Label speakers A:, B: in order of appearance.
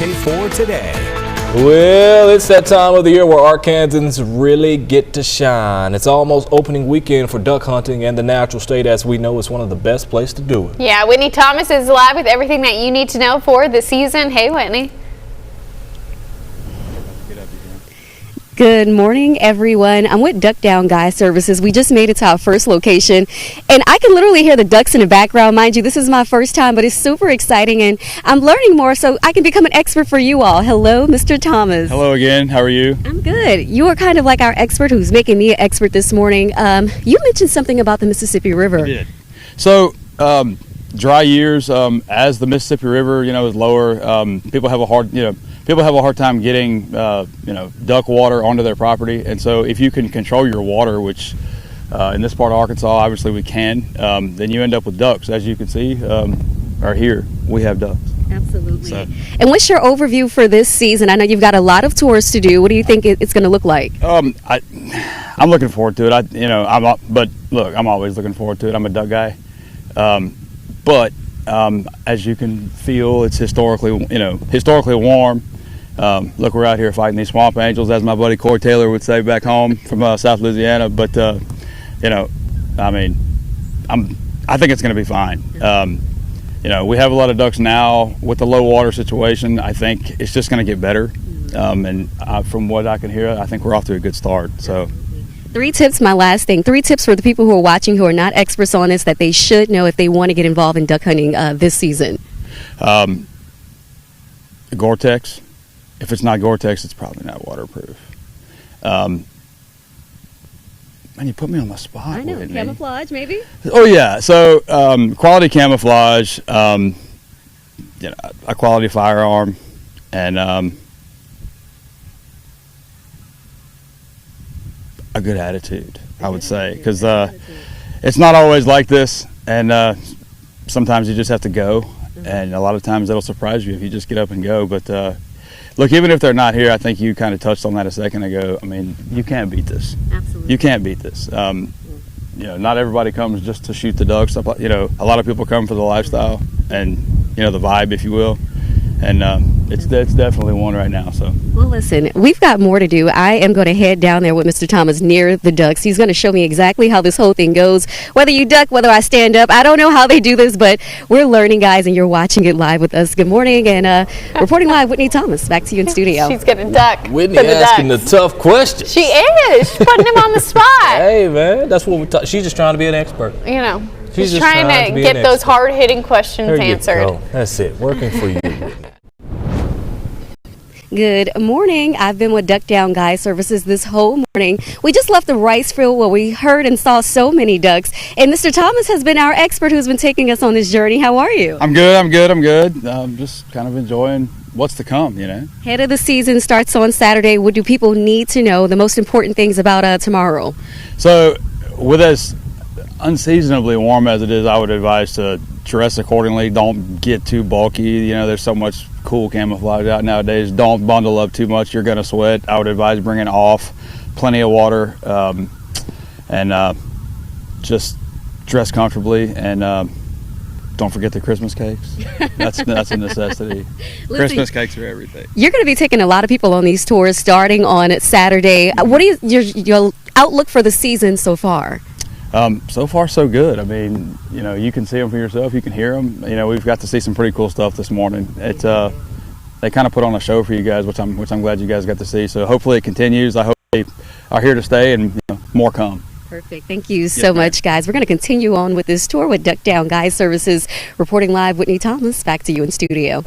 A: K4 Today.
B: Well, it's that time of the year where Arkansans really get to shine. It's almost opening weekend for duck hunting, and the natural state, as we know, is one of the best places to do it.
C: Yeah, Whitney Thomas is live with everything that you need to know for the season. Hey, Whitney.
D: Good morning, everyone. I'm with Duck Down Guy Services. We just made it to our first location, and I can literally hear the ducks in the background. Mind you, this is my first time, but it's super exciting, and I'm learning more so I can become an expert for you all. Hello, Mr. Thomas.
E: Hello again. How are you?
D: I'm good. You are kind of like our expert who's making me an expert this morning. You mentioned something about the Mississippi River.
E: I did. So, dry years, as the Mississippi River, is lower, people have a hard time getting, duck water onto their property. And so if you can control your water, which in this part of Arkansas, obviously we can, then you end up with ducks. As you can see, right here, we have ducks.
D: Absolutely.
E: So,
D: and what's your overview for this season? I know you've got a lot of tours to do. What do you think it's going to look like?
E: I'm looking forward to it. But look, I'm always looking forward to it. I'm a duck guy. But as you can feel, it's historically warm. Look, we're out here fighting these swamp angels, as my buddy Corey Taylor would say back home from South Louisiana. But I think it's going to be fine. We have a lot of ducks now with the low water situation. I think it's just going to get better. And from what I can hear, I think we're off to a good start. So.
D: 3 tips, my last thing. 3 tips for the people who are watching who are not experts on this that they should know if they want to get involved in duck hunting this season.
E: Gore-Tex. If it's not Gore-Tex, it's probably not waterproof. Man, you put me on the spot.
D: I know. Camouflage, maybe?
E: Oh, yeah. So, quality camouflage, a quality firearm, and a good attitude, I would say. Because it's not always like this, and sometimes you just have to go. And a lot of times that'll surprise you if you just get up and go. But look, even if they're not here, I think you kind of touched on that a second ago. I mean, you can't beat this.
D: Absolutely.
E: You can't beat this. Not everybody comes just to shoot the ducks. A lot of people come for the lifestyle and, the vibe, if you will. And it's definitely one right now. So.
D: Well, listen, we've got more to do. I am going to head down there with Mr. Thomas near the ducks. He's going to show me exactly how this whole thing goes. Whether you duck, whether I stand up, I don't know how they do this, but we're learning, guys, and you're watching it live with us. Good morning, and reporting live, Whitney Thomas. Back to you in studio.
C: She's going to duck.
B: Whitney asking the tough questions.
C: She is. She's putting him on the spot.
B: Hey, man, that's what she's just trying to be an expert.
C: She's just trying to get those hard-hitting questions answered.
B: Go. That's it. Working for you.
D: Good morning. I've been with Duck Down Guy Services this whole morning. We just left the rice field where we heard and saw so many ducks. And Mr. Thomas has been our expert who's been taking us on this journey. How are you?
E: I'm good. I'm just kind of enjoying what's to come,
D: Head of the season starts on Saturday. What do people need to know, the most important things about tomorrow?
E: So with as unseasonably warm as it is, I would advise to dress accordingly. Don't get too bulky. There's so much cool camouflage out nowadays. Don't bundle up too much. You're going to sweat. I would advise bringing off plenty of water, and just dress comfortably, and don't forget the Christmas cakes. That's a necessity.
D: Listen,
E: Christmas cakes are everything.
D: You're going to be taking a lot of people on these tours starting on Saturday. What is your outlook for the season so far?
E: So far, so good. I mean, you can see them for yourself. You can hear them. We've got to see some pretty cool stuff this morning. They kind of put on a show for you guys, which I'm glad you guys got to see. So hopefully it continues. I hope they are here to stay, and more come.
D: Perfect. Thank you so much, guys. We're going to continue on with this tour with Duck Down Guy Services. Reporting live, Whitney Thomas. Back to you in studio.